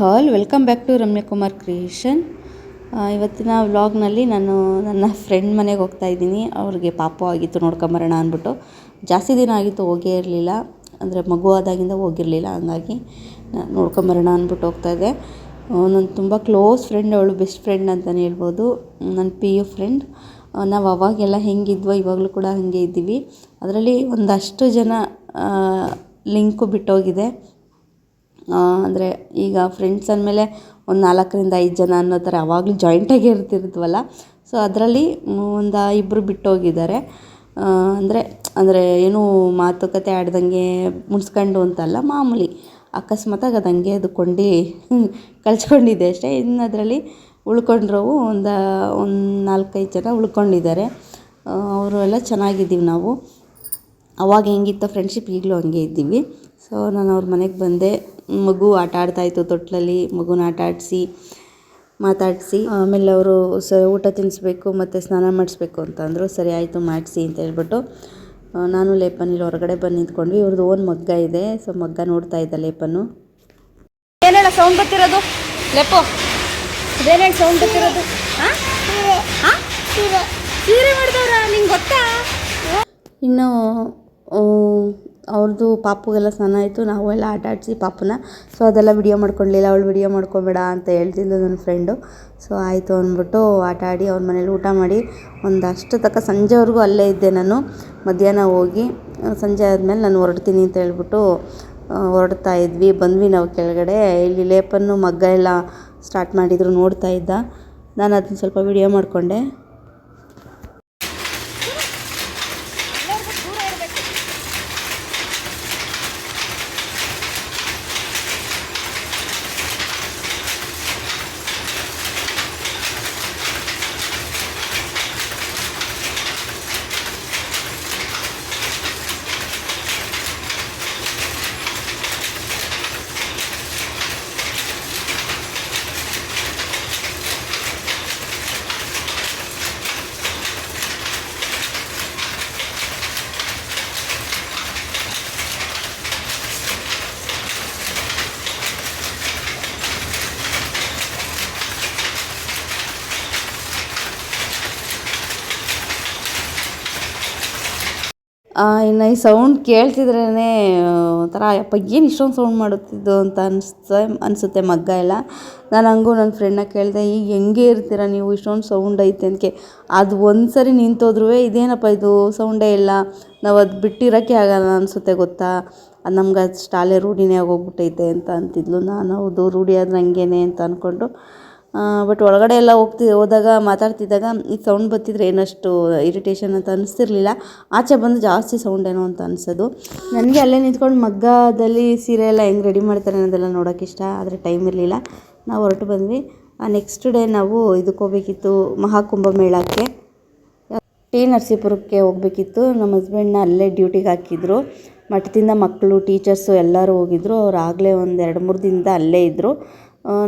All welcome back to Ramya Kumar creation. ಇವತ್ತಿನ ವ್ಲಾಗ್ನಲ್ಲಿ ನಾನು ನನ್ನ ಫ್ರೆಂಡ್ ಮನೆಗೆ ಹೋಗ್ತಾ ಇದ್ದೀನಿ. ಅವ್ರಿಗೆ ಪಾಪು ಆಗಿತ್ತು, ನೋಡ್ಕೊಂಬರೋಣ ಅಂದ್ಬಿಟ್ಟು. ಜಾಸ್ತಿ ದಿನ ಆಗಿತ್ತು ಹೋಗೇ ಇರಲಿಲ್ಲ, ಅಂದರೆ ಮಗು ಆದಾಗಿಂದ ಹೋಗಿರಲಿಲ್ಲ. ಹಂಗಾಗಿ ನೋಡ್ಕೊಂಬರೋಣ ಅಂದ್ಬಿಟ್ಟು ಹೋಗ್ತಾಯಿದ್ದೆ. ನನ್ನ ತುಂಬ ಕ್ಲೋಸ್ ಫ್ರೆಂಡ್, ಅವಳು ಬೆಸ್ಟ್ ಫ್ರೆಂಡ್ ಅಂತಲೇ ಹೇಳ್ಬೋದು. ನನ್ನ PU ಫ್ರೆಂಡ್. ನಾವು ಅವಾಗೆಲ್ಲ ಹೆಂಗಿದ್ವೋ ಇವಾಗಲೂ ಕೂಡ ಹಾಗೆ ಇದ್ದೀವಿ. ಅದರಲ್ಲಿ ಒಂದಷ್ಟು ಜನ ಲಿಂಕು ಬಿಟ್ಟೋಗಿದೆ. ಅಂದರೆ ಈಗ ಫ್ರೆಂಡ್ಸ್ ಅಂದಮೇಲೆ ಒಂದು 4ರಿಂದ 5 ಜನ ಅನ್ನೋ ಥರ ಆವಾಗಲೂ ಜಾಯಿಂಟಾಗಿ ಇರ್ತಿದ್ವಲ್ಲ. ಸೊ ಅದರಲ್ಲಿ ಒಂದು 2 ಬಿಟ್ಟೋಗಿದ್ದಾರೆ. ಅಂದರೆ ಏನೂ ಮಾತುಕತೆ ಆಡ್ದಂಗೆ ಮುನ್ಸ್ಕೊಂಡು ಅಂತಲ್ಲ, ಮಾಮೂಲಿ ಅಕಸ್ಮಾತಾಗಿ ಅದು ಹಂಗೆ ಕೊಂಡು ಕಳ್ಸ್ಕೊಂಡಿದ್ದೆ ಅಷ್ಟೇ. ಇನ್ನು ಅದರಲ್ಲಿ ಉಳ್ಕೊಂಡ್ರವು ಒಂದು 4-5 ಜನ ಉಳ್ಕೊಂಡಿದ್ದಾರೆ. ಅವರು ಎಲ್ಲ ಚೆನ್ನಾಗಿದ್ದೀವಿ ನಾವು. ಅವಾಗ ಹೆಂಗಿತ್ತೋ ಫ್ರೆಂಡ್ಶಿಪ್ ಈಗಲೂ ಹಂಗೆ ಇದ್ದೀವಿ. ಸೊ ನಾನು ಅವ್ರ ಮನೆಗೆ ಬಂದೆ. ಮಗು ಆಟ ಆಡ್ತಾಯಿತ್ತು ತೊಟ್ಲಲ್ಲಿ. ಮಗುನ ಆಟ ಆಡಿಸಿ ಮಾತಾಡಿಸಿ ಆಮೇಲೆ ಅವರು ಊಟ ತಿನ್ನಿಸ್ಬೇಕು ಮತ್ತು ಸ್ನಾನ ಮಾಡಿಸ್ಬೇಕು ಅಂತಂದರು. ಸರಿ ಆಯಿತು ಮಾಡಿಸಿ ಅಂತ ಹೇಳ್ಬಿಟ್ಟು ನಾನು ಲೇಪನಲ್ಲಿ ಹೊರಗಡೆ ಬಂದು ನಿಂತ್ಕೊಂಡ್ವಿ. ಇವ್ರದ್ದು ಓನ್ ಮಗ್ಗ ಇದೆ. ಸೊ ಮಗ್ಗ ನೋಡ್ತಾ ಇದ್ದ ಲೇಪನ್ನು. ಏನೇಳ ಸೌಂಡ್ ಬರ್ತಿರೋದು ಲೆಪ್ಪು? ಇದೇನೇಳು ಸೌಂಡ್ ಬರ್ತಿರೋದು? ಸೀರೆ ಮಾಡಿದವ್ರ ನಿಂಗೆ ಗೊತ್ತಾ? ಇನ್ನು ಅವ್ರದ್ದು ಪಾಪುಗೆಲ್ಲ ಸ್ನಾನ ಆಯಿತು. ನಾವು ಎಲ್ಲ ಆಟ ಆಡಿಸಿ ಪಾಪುನ. ಸೊ ಅದೆಲ್ಲ ವಿಡಿಯೋ ಮಾಡ್ಕೊಳ್ಲಿಲ್ಲ. ಅವಳು ವಿಡಿಯೋ ಮಾಡ್ಕೊಬೇಡ ಅಂತ ಹೇಳ್ತಿದ್ಲು ನನ್ನ ಫ್ರೆಂಡು. ಸೊ ಆಯಿತು ಅಂದ್ಬಿಟ್ಟು ಆಟ ಆಡಿ ಅವ್ರ ಮನೇಲಿ ಊಟ ಮಾಡಿ ಒಂದಷ್ಟು ತನಕ ಸಂಜೆವರೆಗೂ ಅಲ್ಲೇ ಇದ್ದೆ ನಾನು. ಮಧ್ಯಾಹ್ನ ಹೋಗಿ ಸಂಜೆ ಆದಮೇಲೆ ನಾನು ಹೊರಡ್ತೀನಿ ಅಂತ ಹೇಳ್ಬಿಟ್ಟು ಹೊರಡ್ತಾ ಇದ್ವಿ. ಬಂದ್ವಿ ನಾವು ಕೆಳಗಡೆ. ಇಲ್ಲಿ ಲೇಪನ್ನು ಮಗ್ಗ ಎಲ್ಲ ಸ್ಟಾರ್ಟ್ ಮಾಡಿದ್ರು, ನೋಡ್ತಾ ಇದ್ದ. ನಾನು ಅದನ್ನ ಸ್ವಲ್ಪ ವಿಡಿಯೋ ಮಾಡಿಕೊಂಡೆ. ಇನ್ನು ಈ ಸೌಂಡ್ ಕೇಳ್ತಿದ್ರೇ ಒಂಥರ ಯಪ್ಪ ಏನು ಇಷ್ಟೊಂದು ಸೌಂಡ್ ಮಾಡುತ್ತಿದ್ದು ಅಂತ ಅನಿಸುತ್ತೆ ಮಗ್ಗ ಎಲ್ಲ. ನಾನು ಹಂಗೂ ನನ್ನ ಫ್ರೆಂಡ್ನ ಕೇಳಿದೆ, ಈಗ ಹೆಂಗೆ ಇರ್ತೀರ ನೀವು, ಇಷ್ಟೊಂದು ಸೌಂಡ್ ಐತೆ ಅಂದ್ಕೆ. ಅದು ಒಂದು ಸರಿ ನಿಂತೋದ್ರೂ ಇದೇನಪ್ಪ ಇದು ಸೌಂಡೇ ಇಲ್ಲ, ನಾವು ಅದು ಬಿಟ್ಟಿರೋಕ್ಕೆ ಆಗಲ್ಲ ಅನಿಸುತ್ತೆ ಗೊತ್ತಾ, ಅದು ನಮ್ಗೆ ಅಷ್ಟು ಶಾಲೆ ರೂಢಿನೇ ಆಗೋಗ್ಬಿಟ್ಟೈತೆ ಅಂತ ಅಂತಿದ್ಲು. ನಾನು ಹೌದು ರೂಢಿ ಆದ್ರೆ ಹಂಗೇನೆ ಅಂತ ಅಂದ್ಕೊಂಡು ಬಟ್ ಒಳಗಡೆ ಎಲ್ಲ ಹೋದಾಗ ಮಾತಾಡ್ತಿದ್ದಾಗ ಈ ಸೌಂಡ್ ಬರ್ತಿದ್ರೆ ಏನಷ್ಟು ಇರಿಟೇಷನ್ ಅಂತ ಅನಿಸ್ತಿರ್ಲಿಲ್ಲ. ಆಚೆ ಬಂದು ಜಾಸ್ತಿ ಸೌಂಡ್ ಏನೋ ಅಂತ ಅನಿಸೋದು ನನಗೆ. ಅಲ್ಲೇ ನಿಂತ್ಕೊಂಡು ಮಗ್ಗದಲ್ಲಿ ಸೀರೆ ಎಲ್ಲ ಹೆಂಗೆ ರೆಡಿ ಮಾಡ್ತಾರೆ ಅನ್ನೋದೆಲ್ಲ ನೋಡೋಕೆ ಇಷ್ಟ. ಆದರೆ ಟೈಮ್ ಇರಲಿಲ್ಲ. ನಾವು ಹೊರಟು ಬಂದ್ವಿ. ನೆಕ್ಸ್ಟ್ ಡೇ ನಾವು ಇದಕ್ಕೆ ಹೋಗಬೇಕಿತ್ತು, ಮಹಾಕುಂಭಮೇಳಕ್ಕೆ. ನರಸೀಪುರಕ್ಕೆ ಹೋಗಬೇಕಿತ್ತು. ನಮ್ಮ ಹಸ್ಬೆಂಡ್ನ ಅಲ್ಲೇ ಡ್ಯೂಟಿಗೆ ಹಾಕಿದ್ರು. ಮಠದಿಂದ ಮಕ್ಕಳು, ಟೀಚರ್ಸು ಎಲ್ಲರೂ ಹೋಗಿದ್ರು. ಅವ್ರು ಆಗಲೇ ಒಂದು 2-3 ದಿನದಿಂದ ಅಲ್ಲೇ ಇದ್ದರು.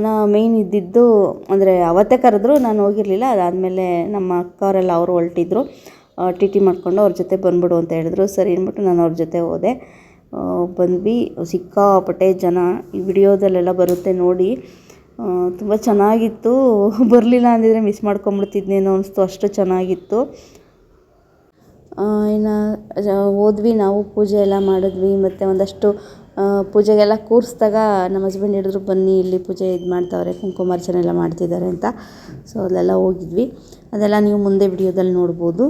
ನಾ ಮೇಯ್ನ್ ಇದ್ದಿದ್ದು ಅಂದರೆ ಅವತ್ತೇ ಕರೆದ್ರು, ನಾನು ಹೋಗಿರಲಿಲ್ಲ. ಅದಾದಮೇಲೆ ನಮ್ಮ ಅಕ್ಕವರೆಲ್ಲ ಅವರು ಹೊರಟಿದ್ರು. TT ಮಾಡಿಕೊಂಡು ಅವ್ರ ಜೊತೆ ಬಂದ್ಬಿಡು ಅಂತ ಹೇಳಿದ್ರು. ಸರಿ ಅಂದ್ಬಿಟ್ಟು ನಾನು ಅವ್ರ ಜೊತೆ ಹೋದೆ. ಬಂದ್ವಿ. ಸಿಕ್ಕಾಪಟ್ಟೆ ಜನ. ಈ ವಿಡಿಯೋದಲ್ಲೆಲ್ಲ ಬರುತ್ತೆ ನೋಡಿ. ತುಂಬ ಚೆನ್ನಾಗಿತ್ತು. ಬರಲಿಲ್ಲ ಅಂದಿದ್ರೆ ಮಿಸ್ ಮಾಡ್ಕೊಂಬಿಡ್ತಿದ್ನೇನೋ ಅನಿಸ್ತು, ಅಷ್ಟು ಚೆನ್ನಾಗಿತ್ತು. ಇನ್ನು ಹೋದ್ವಿ ನಾವು, ಪೂಜೆ ಎಲ್ಲ ಮಾಡಿದ್ವಿ. ಮತ್ತು ಒಂದಷ್ಟು ಪೂಜೆಗೆಲ್ಲ ಕೂರಿಸಿದಾಗ ನಮ್ಮ ಹಸ್ಬೆಂಡ್ ಹೇಳಿದ್ರು, ಬನ್ನಿ ಇಲ್ಲಿ ಪೂಜೆ ಇದು ಮಾಡ್ತಾವ್ರೆ, ಕುಂಕುಮಾರ್ಚನೆ ಎಲ್ಲ ಮಾಡ್ತಿದ್ದಾರೆ ಅಂತ. ಸೊ ಅಲ್ಲೆಲ್ಲ ಹೋಗಿದ್ವಿ. ಅದೆಲ್ಲ ನೀವು ಮುಂದೆ ವಿಡಿಯೋದಲ್ಲಿ ನೋಡ್ಬೋದು.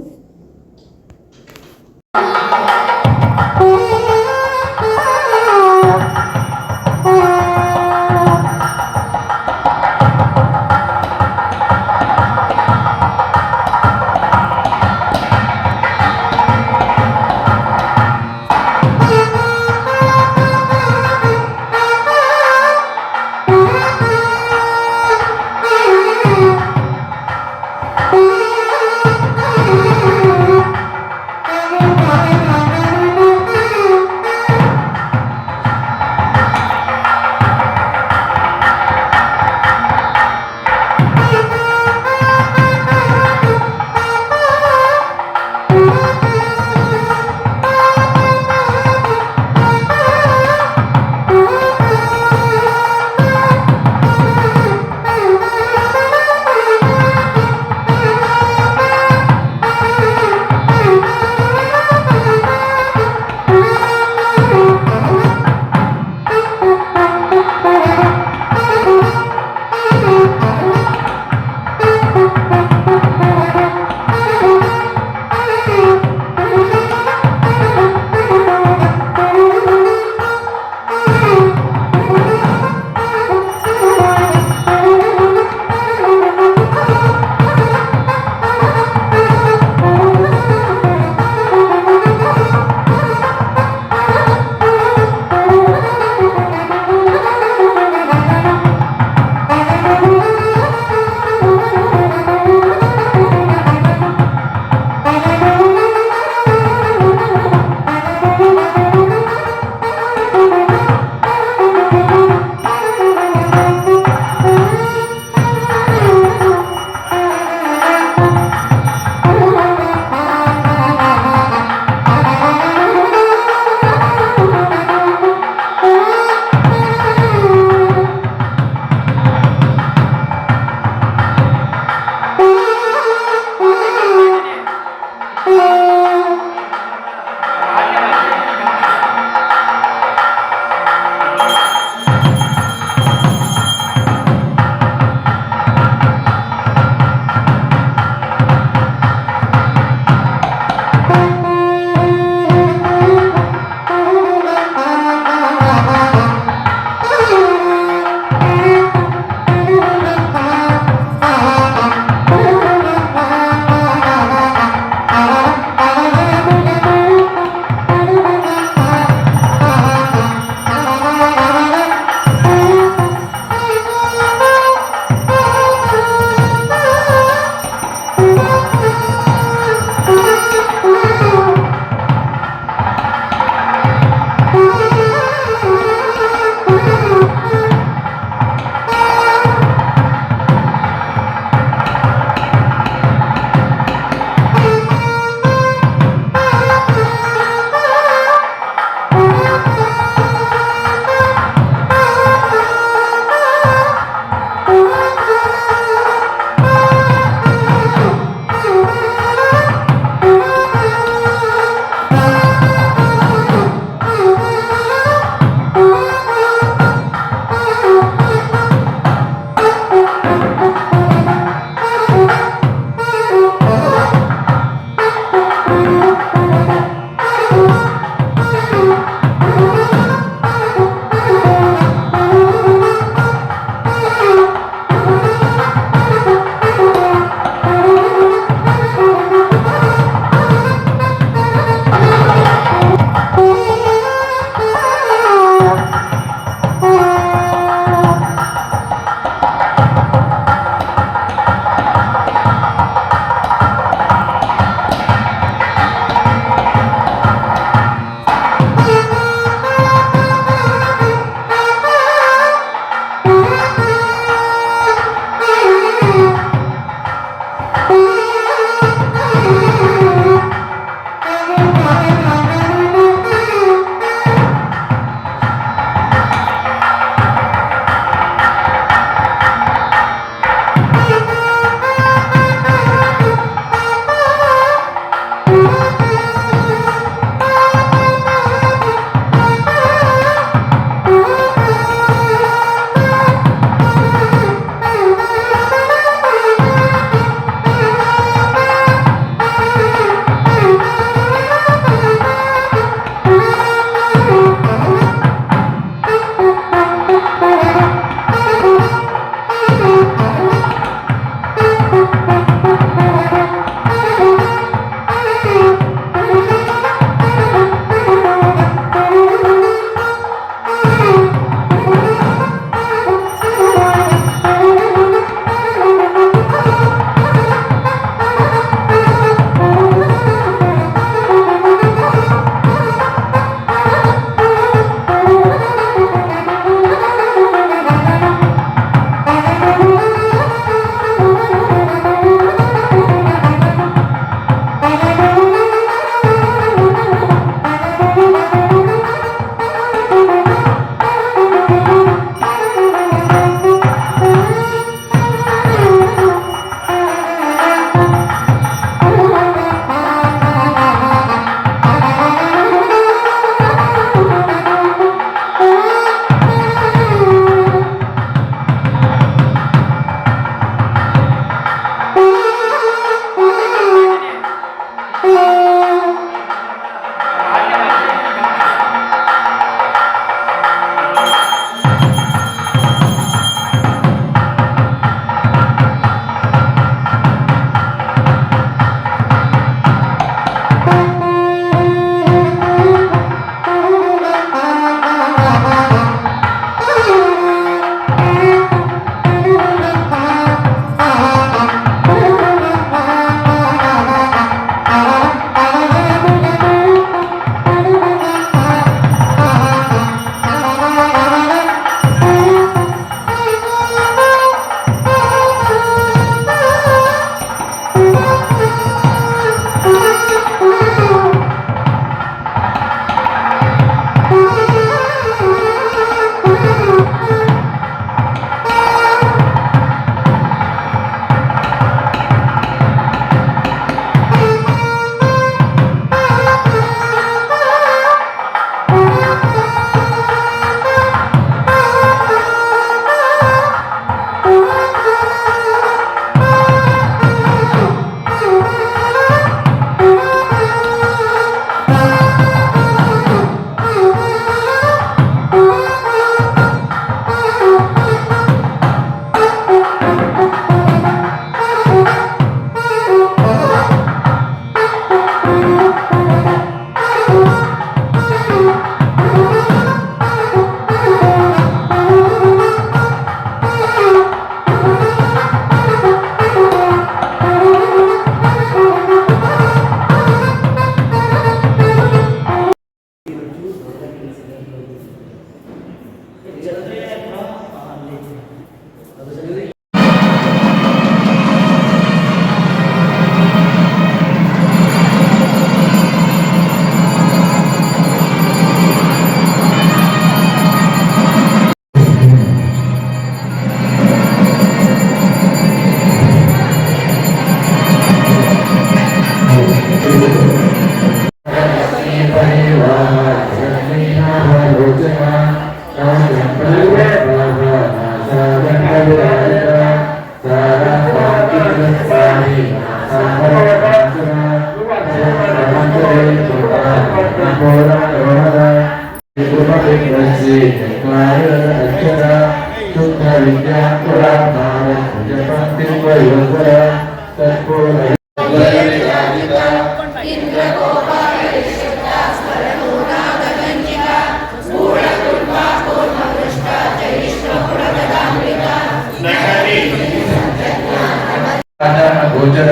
गोचर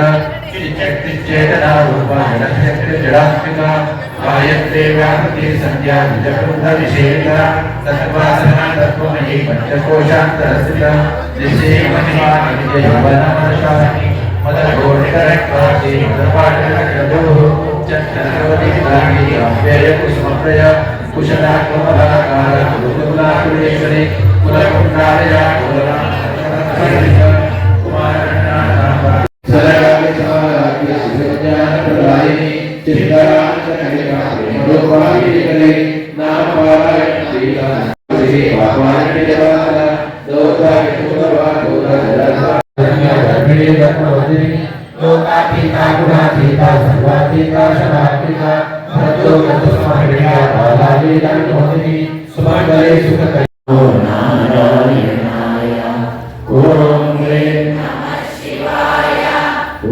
चेतना रूपा जड़ात्मिका गायत्री व्यापति संध्या विजकृत विषेका तत्वासना तत्वमयी पंचकोशान्तरस्थिता दिशे महिमा विजयवनमशानि मदघोषरक्तासि मदपाटलक्रदुः चन्द्रवदितानि अव्ययकुसुमप्रय कुशला कमलाकार कुलकुलाकुलेश्वरी कुलकुण्डालया कुलकुण्डालया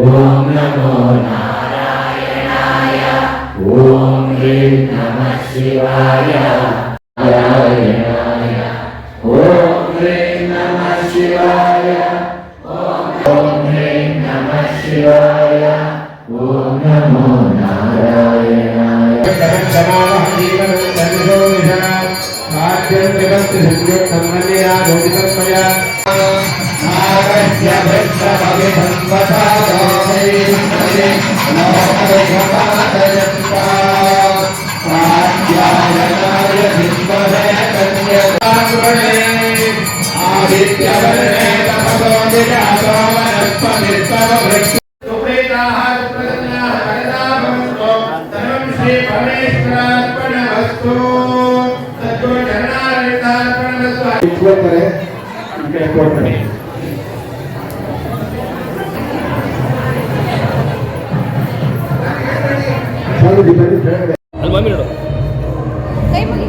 ओम नमो नारायणाय ओम ह्रीं नमः शिवाय नारायणाय ओम ह्रीं नमः शिवाय ओम ह्रीं नमः शिवाय ओम नमो नारायणाय ಕೈ ಮುಗಿ.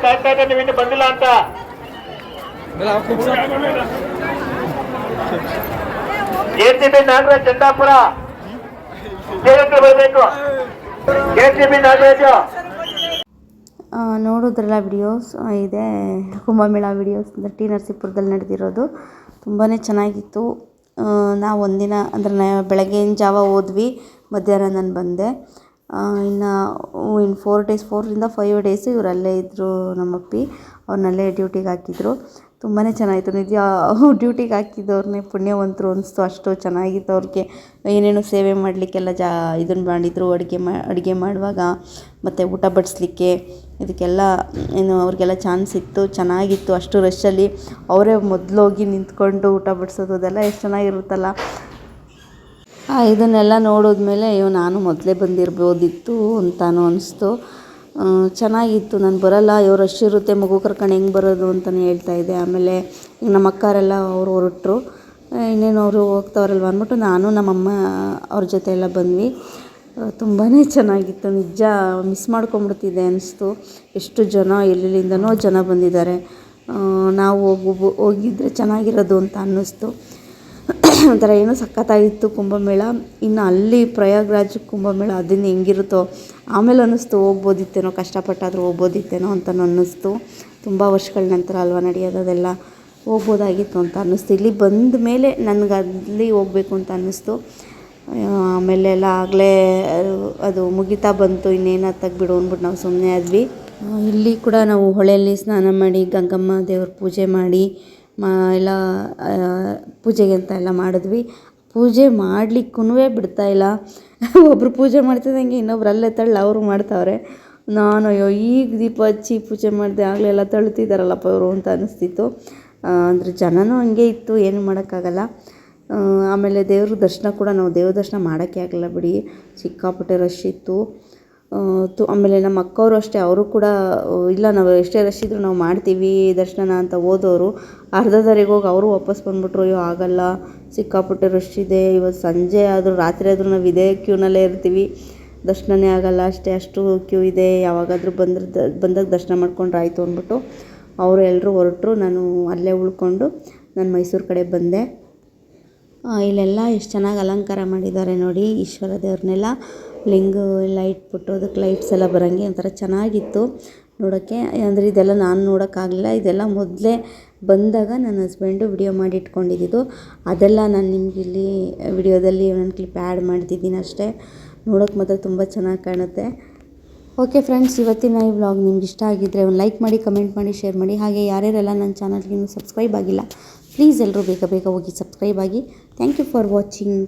ಕಾಯ್ತಾ ಇದ್ದೆ ನೀವು ಇನ್ನೂ ಬಂದಿಲ್ಲ ಅಂತ. KCB ನಾಗರಾಜ್ ಚಂದಾಪುರ ಬರಬೇಕು. KCB ನಾಗರಾಜ ನೋಡಿದ್ರಲ್ಲ ವಿಡಿಯೋಸ್, ಇದೆ ಕುಂಭಮೇಳ ವಿಡಿಯೋಸ್ ಟಿ ನರಸೀಪುರದಲ್ಲಿ ನಡೆದಿರೋದು. ತುಂಬಾ ಚೆನ್ನಾಗಿತ್ತು. ನಾವು ಒಂದಿನ ಅಂದರೆ ಬೆಳಗ್ಗಿನ ಜಾವ ಹೋದ್ವಿ, ಮಧ್ಯಾಹ್ನ ನಾನು ಬಂದೆ. ಇನ್ನು 4 ಡೇಸ್ 4ರಿಂದ 5 ಡೇಸು ಇವರು ಅಲ್ಲೇ ಇದ್ದರು. ನಮ್ಮಪ್ಪಿ ಅವ್ರನ್ನಲ್ಲೇ ಡ್ಯೂಟಿಗೆ ಹಾಕಿದ್ರು. ತುಂಬಾ ಚೆನ್ನಾಗಿತ್ತು. ನಿಜ ಡ್ಯೂಟಿಗೆ ಹಾಕಿದ್ದವ್ರನ್ನೇ ಪುಣ್ಯವಂತರು ಅನಿಸ್ತು, ಅಷ್ಟು ಚೆನ್ನಾಗಿತ್ತು. ಅವ್ರಿಗೆ ಏನೇನೋ ಸೇವೆ ಮಾಡಲಿಕ್ಕೆಲ್ಲ ಇದನ್ನು ಮಾಡಿದರು, ಅಡುಗೆ ಮಾಡುವಾಗ ಮತ್ತು ಊಟ ಬಡಿಸ್ಲಿಕ್ಕೆ ಇದಕ್ಕೆಲ್ಲ ಅವ್ರಿಗೆಲ್ಲ ಚಾನ್ಸ್ ಇತ್ತು, ಚೆನ್ನಾಗಿತ್ತು. ಅಷ್ಟು ರಶ್ಶಲ್ಲಿ ಅವರೇ ಮೊದಲೋಗಿ ನಿಂತ್ಕೊಂಡು ಊಟ ಬಡಿಸೋದು ಅದೆಲ್ಲ ಎಷ್ಟು ಚೆನ್ನಾಗಿರುತ್ತಲ್ಲ. ಇದನ್ನೆಲ್ಲ ನೋಡಿದ್ಮೇಲೆ ಅಯ್ಯೋ ನಾನು ಮೊದಲೇ ಬಂದಿರ್ಬೋದಿತ್ತು ಅಂತಾನು ಅನಿಸ್ತು. ಚೆನ್ನಾಗಿತ್ತು. ನಾನು ಬರೋಲ್ಲ, ಅಯ್ಯೋ ರಶ್ ಇರುತ್ತೆ, ಮಗು ಕರ್ಕೊಂಡು ಹೆಂಗೆ ಬರೋದು ಅಂತಲೇ ಹೇಳ್ತಾಯಿದ್ದೆ. ಆಮೇಲೆ ಈಗ ನಮ್ಮ ಅಕ್ಕರೆಲ್ಲ ಅವರು ಹೊರಟರು, ಇನ್ನೇನು ಅವರು ಹೋಗ್ತಾವ್ರಲ್ವ ಅಂದ್ಬಿಟ್ಟು ನಾನು ನಮ್ಮಮ್ಮ ಅವ್ರ ಜೊತೆ ಎಲ್ಲ ಬಂದ್ವಿ. ತುಂಬಾ ಚೆನ್ನಾಗಿತ್ತು. ನಿಜ ಮಿಸ್ ಮಾಡ್ಕೊಂಬಿಡ್ತಿದ್ದೆ ಅನಿಸ್ತು. ಎಷ್ಟು ಜನ ಎಲ್ಲೆಲ್ಲಿಂದನೋ ಜನ ಬಂದಿದ್ದಾರೆ. ನಾವು ಹೋಗಿದ್ದರೆ ಚೆನ್ನಾಗಿರೋದು ಅಂತ ಅನ್ನಿಸ್ತು. ಒಂಥರ ಏನೋ ಸಖತ್ತಾಗಿತ್ತು ಕುಂಭಮೇಳ. ಇನ್ನು ಅಲ್ಲಿ ಪ್ರಯಾಗ್ರಾಜ್ ಕುಂಭಮೇಳ ಅದನ್ನು ಹೆಂಗಿರುತ್ತೋ ಆಮೇಲೆ ಅನ್ನಿಸ್ತು ಹೋಗ್ಬೋದಿತ್ತೇನೋ, ಕಷ್ಟಪಟ್ಟಾದರೂ ಹೋಗ್ಬೋದಿತ್ತೇನೋ ಅಂತ ಅನ್ನಿಸ್ತು. ತುಂಬ ವರ್ಷಗಳ ನಂತರ ಅಲ್ವಾ ನಡೆಯೋದು, ಅದೆಲ್ಲ ಹೋಗ್ಬೋದಾಗಿತ್ತು ಅಂತ ಅನ್ನಿಸ್ತು. ಇಲ್ಲಿ ಬಂದ ಮೇಲೆ ನನಗೆ ಅಲ್ಲಿ ಹೋಗಬೇಕು ಅಂತ ಅನ್ನಿಸ್ತು. ಆಮೇಲೆ ಎಲ್ಲ ಆಗಲೇ ಅದು ಮುಗಿತಾ ಬಂತು, ಇನ್ನೇನು ತೆಗ್ಬಿಡು ಅಂದ್ಬಿಟ್ಟು ನಾವು ಸುಮ್ಮನೆ ಆದ್ವಿ. ಇಲ್ಲಿ ಕೂಡ ನಾವು ಹೊಳೆಯಲ್ಲಿ ಸ್ನಾನ ಮಾಡಿ ಗಂಗಮ್ಮ ದೇವ್ರ ಪೂಜೆ ಮಾಡಿ ಎಲ್ಲ ಪೂಜೆಗೆ ಅಂತ ಎಲ್ಲ ಮಾಡಿದ್ವಿ. ಪೂಜೆ ಮಾಡಲಿಕ್ಕೂ ಬಿಡ್ತಾಯಿಲ್ಲ. ಒಬ್ಬರು ಪೂಜೆ ಮಾಡ್ತಿದ್ದಂಗೆ ಇನ್ನೊಬ್ರು ಅಲ್ಲೇ ತಳ್ಳಿ ಅವರು ಮಾಡ್ತಾವ್ರೆ. ನಾನು ಅಯ್ಯೋ ಈಗ ದೀಪ ಹಚ್ಚಿ ಪೂಜೆ ಮಾಡಿದೆ, ಆಗಲೆಲ್ಲ ತಳ್ತಿದ್ದಾರಲ್ಲಪ್ಪ ಇವರು ಅಂತ ಅನ್ನಿಸ್ತಿತ್ತು. ಅಂದರೆ ಜನನೂ ಹಂಗೆ ಇತ್ತು, ಏನು ಮಾಡೋಕ್ಕಾಗಲ್ಲ. ಆಮೇಲೆ ದೇವ್ರ ದರ್ಶನ ಕೂಡ ನಾವು ದೇವ್ರ ದರ್ಶನ ಮಾಡೋಕ್ಕೆ ಆಗಲ್ಲ ಬಿಡಿ, ಸಿಕ್ಕಾಪಟ್ಟೆ ರಶ್ ಇತ್ತು. ಆಮೇಲೆ ನಮ್ಮ ಅಕ್ಕವರು ಅಷ್ಟೇ, ಅವರು ಕೂಡ ಇಲ್ಲ ನಾವು ಎಷ್ಟೇ ರಶ್ ಇದ್ದರೂ ನಾವು ಮಾಡ್ತೀವಿ ದರ್ಶನ ಅಂತ ಹೋದವರು ಅರ್ಧ ದಾರಿಗೆ ಹೋಗಿ ಅವರು ವಾಪಸ್ ಬಂದುಬಿಟ್ರು. ಅಯ್ಯೋ ಆಗಲ್ಲ, ಸಿಕ್ಕಾಪಟ್ಟೆ ರಶ್ ಇದೆ, ಇವತ್ತು ಸಂಜೆ ಆದರೂ ರಾತ್ರಿ ಆದರೂ ನಾವು ಇದೇ ಕ್ಯೂನಲ್ಲೇ ಇರ್ತೀವಿ, ದರ್ಶನನೇ ಆಗಲ್ಲ, ಅಷ್ಟು ಕ್ಯೂ ಇದೆ, ಯಾವಾಗಾದರೂ ಬಂದಾಗ ದರ್ಶನ ಮಾಡ್ಕೊಂಡ್ರೆ ಆಯಿತು ಅಂದ್ಬಿಟ್ಟು ಅವರು ಎಲ್ಲರೂ ಹೊರಟರು. ನಾನು ಅಲ್ಲೇ ಉಳ್ಕೊಂಡು ನಾನು ಮೈಸೂರು ಕಡೆ ಬಂದೆ. ಇಲ್ಲೆಲ್ಲ ಎಷ್ಟು ಚೆನ್ನಾಗಿ ಅಲಂಕಾರ ಮಾಡಿದ್ದಾರೆ ನೋಡಿ, ಈಶ್ವರ ದೇವ್ರನ್ನೆಲ್ಲ ಲಿಂಗು ಎಲ್ಲ ಇಟ್ಬಿಟ್ಟು ಅದಕ್ಕೆ ಲೈಟ್ಸ್ ಎಲ್ಲ ಬರೋಂಗೆ ಒಂಥರ ಚೆನ್ನಾಗಿತ್ತು ನೋಡೋಕ್ಕೆ. ಅಂದರೆ ಇದೆಲ್ಲ ನಾನು ನೋಡೋಕ್ಕಾಗಲಿಲ್ಲ, ಇದೆಲ್ಲ ಮೊದಲೇ ಬಂದಾಗ ನನ್ನ ಹಸ್ಬೆಂಡು ವಿಡಿಯೋ ಮಾಡಿ ಇಟ್ಕೊಂಡಿದ್ದು, ಅದೆಲ್ಲ ನಾನು ನಿಮ್ಗೆ ಇಲ್ಲಿ ವಿಡಿಯೋದಲ್ಲಿ ಒಂದು ಕ್ಲಿಪ್ ಆ್ಯಡ್ ಮಾಡ್ತಿದ್ದೀನಿ ಅಷ್ಟೇ. ನೋಡೋಕ್ಕೆ ಮಾತ್ರ ತುಂಬ ಚೆನ್ನಾಗಿ ಕಾಣುತ್ತೆ. ಓಕೆ ಫ್ರೆಂಡ್ಸ್, ಇವತ್ತಿನ ಈ ವ್ಲಾಗ್ ನಿಮ್ಗೆ ಇಷ್ಟ ಆಗಿದ್ದರೆ ಒಂದು ಲೈಕ್ ಮಾಡಿ, ಕಮೆಂಟ್ ಮಾಡಿ, ಶೇರ್ ಮಾಡಿ. ಹಾಗೆ ಯಾರ್ಯಾರೆಲ್ಲ ನನ್ನ ಚಾನಲ್ಗೆ ಇನ್ನೂ ಸಬ್ಸ್ಕ್ರೈಬ್ ಆಗಿಲ್ಲ ಪ್ಲೀಸ್ ಎಲ್ಲರೂ ಬೇಗ ಹೋಗಿ ಸಬ್ಸ್ಕ್ರೈಬ್ ಆಗಿ. Thank you for watching.